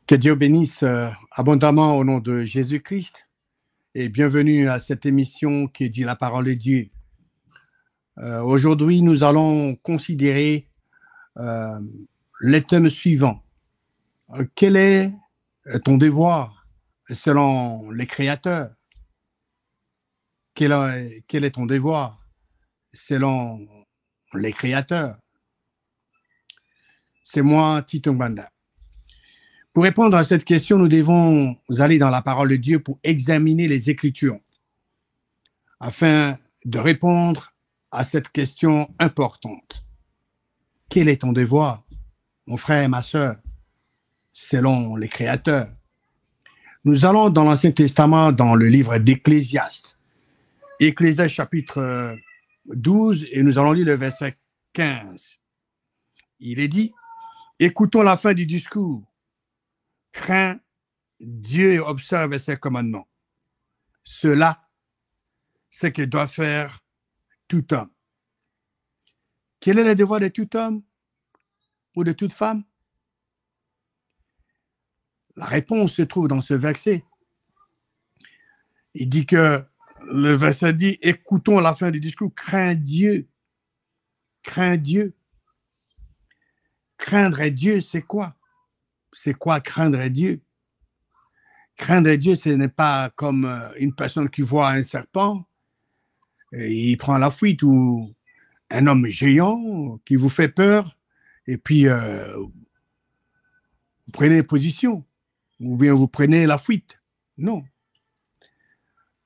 Que Dieu bénisse abondamment au nom de Jésus-Christ et bienvenue à cette émission qui dit la parole de Dieu. Aujourd'hui, nous allons considérer les thèmes suivants. Quel est ton devoir selon les créateurs? Quel est ton devoir selon les créateurs? C'est moi, Tito Mbanda. Pour répondre à cette question, nous devons aller dans la parole de Dieu pour examiner les Écritures afin de répondre à cette question importante. Quel est ton devoir, mon frère et ma sœur, selon les créateurs? Nous allons dans l'Ancien Testament, dans le livre d'Ecclésiaste. Ecclésiaste chapitre 12, et nous allons lire le verset 15. Il est dit, « Écoutons la fin du discours. Crains Dieu et observe ses commandements. Cela, c'est ce que doit faire tout homme. » Quel est le devoir de tout homme ou de toute femme? La réponse se trouve dans ce verset. Il dit que le verset dit, écoutons la fin du discours, crains Dieu. Crains Dieu. Craindre Dieu, c'est quoi? C'est quoi craindre Dieu? Craindre Dieu, ce n'est pas comme une personne qui voit un serpent et il prend la fuite, ou un homme géant qui vous fait peur et puis vous prenez position ou bien vous prenez la fuite. Non.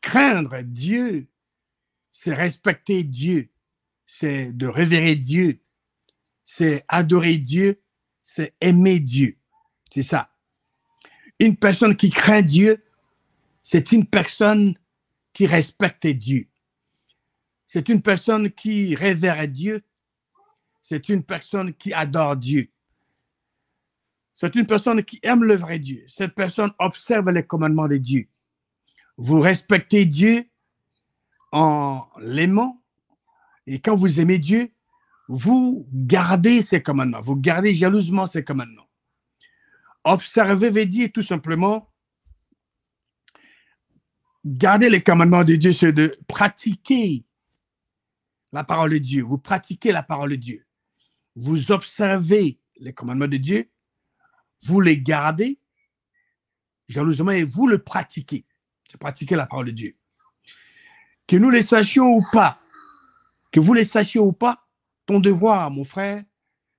Craindre Dieu, c'est respecter Dieu, c'est de révérer Dieu, c'est adorer Dieu, c'est aimer Dieu. C'est ça. Une personne qui craint Dieu, c'est une personne qui respecte Dieu. C'est une personne qui révère Dieu. C'est une personne qui adore Dieu. C'est une personne qui aime le vrai Dieu. Cette personne observe les commandements de Dieu. Vous respectez Dieu en l'aimant. Et quand vous aimez Dieu, vous gardez ses commandements. Vous gardez jalousement ses commandements. Observer veut dire tout simplement garder les commandements de Dieu, c'est de pratiquer la parole de Dieu. Vous pratiquez la parole de Dieu. Vous observez les commandements de Dieu, vous les gardez jalousement et vous le pratiquez. C'est pratiquer la parole de Dieu. Que nous les sachions ou pas, que vous les sachiez ou pas, ton devoir, mon frère,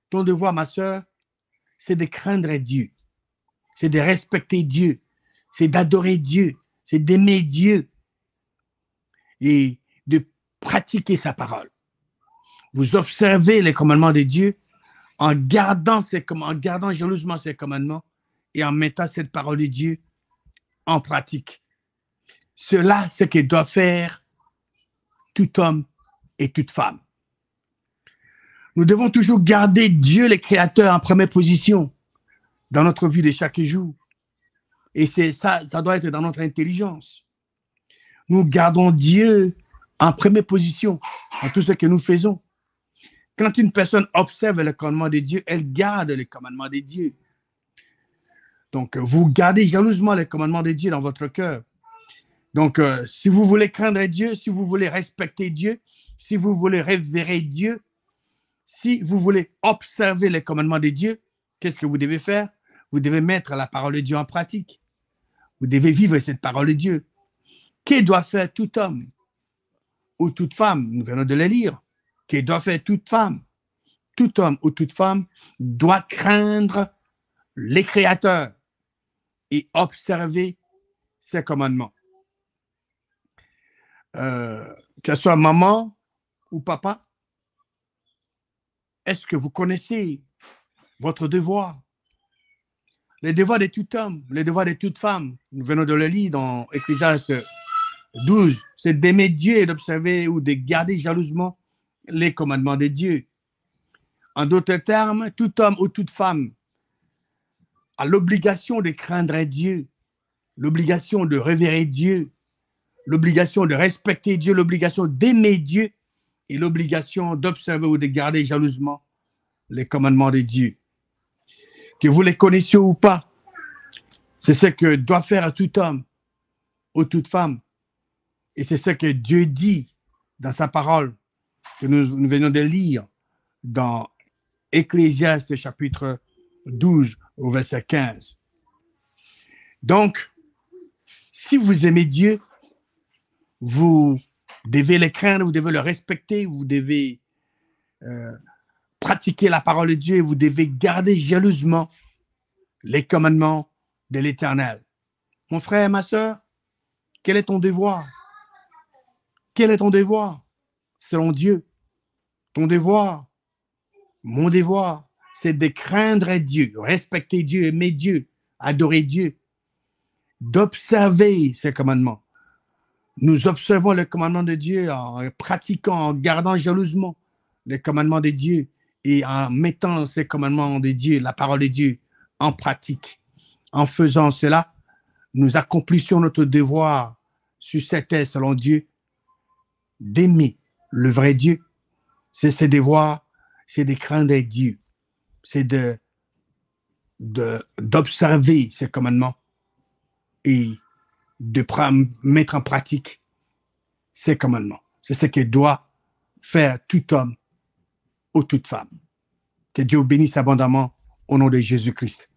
ton devoir, ma soeur, c'est de craindre Dieu. C'est de respecter Dieu, c'est d'adorer Dieu, c'est d'aimer Dieu et de pratiquer sa parole. Vous observez les commandements de Dieu en gardant jalousement ses commandements et en mettant cette parole de Dieu en pratique. Cela, c'est ce que doit faire tout homme et toute femme. Nous devons toujours garder Dieu, le Créateur, en première position dans notre vie de chaque jour. Et c'est ça, ça doit être dans notre intelligence. Nous gardons Dieu en première position dans tout ce que nous faisons. Quand une personne observe le commandement de Dieu, elle garde les commandements de Dieu. Donc, vous gardez jalousement les commandements de Dieu dans votre cœur. Donc, si vous voulez craindre Dieu, si vous voulez respecter Dieu, si vous voulez révérer Dieu, si vous voulez observer les commandements de Dieu, qu'est-ce que vous devez faire? Vous devez mettre la parole de Dieu en pratique. Vous devez vivre cette parole de Dieu. Que doit faire tout homme ou toute femme? Nous venons de le lire. Que doit faire toute femme? Tout homme ou toute femme doit craindre les créateurs et observer ses commandements. Que ce soit maman ou papa, est-ce que vous connaissez votre devoir? Les devoirs de tout homme, les devoirs de toute femme, nous venons de le lire dans Ecclésiaste 12, c'est d'aimer Dieu et d'observer ou de garder jalousement les commandements de Dieu. En d'autres termes, tout homme ou toute femme a l'obligation de craindre Dieu, l'obligation de révérer Dieu, l'obligation de respecter Dieu, l'obligation d'aimer Dieu et l'obligation d'observer ou de garder jalousement les commandements de Dieu. que vous les connaissiez ou pas. C'est ce que doit faire tout homme ou toute femme. Et c'est ce que Dieu dit dans sa parole que nous venons de lire dans Ecclésiaste chapitre 12 au verset 15. Donc, si vous aimez Dieu, vous devez le craindre, vous devez le respecter, vous devez pratiquer la parole de Dieu et vous devez garder jalousement les commandements de l'Éternel. Mon frère, ma soeur, quel est ton devoir? Quel est ton devoir selon Dieu? Ton devoir, mon devoir, c'est de craindre Dieu, respecter Dieu, aimer Dieu, adorer Dieu, d'observer ses commandements. Nous observons le commandement de Dieu en pratiquant, en gardant jalousement les commandements de Dieu et en mettant ces commandements de Dieu, la parole de Dieu, en pratique. En faisant cela, nous accomplissons notre devoir sur cette terre, selon Dieu, d'aimer le vrai Dieu. C'est ce devoir, c'est de craindre Dieu, c'est d'observer ses commandements et de mettre en pratique ses commandements. C'est ce que doit faire tout homme ou toute femme. Que Dieu bénisse abondamment au nom de Jésus-Christ.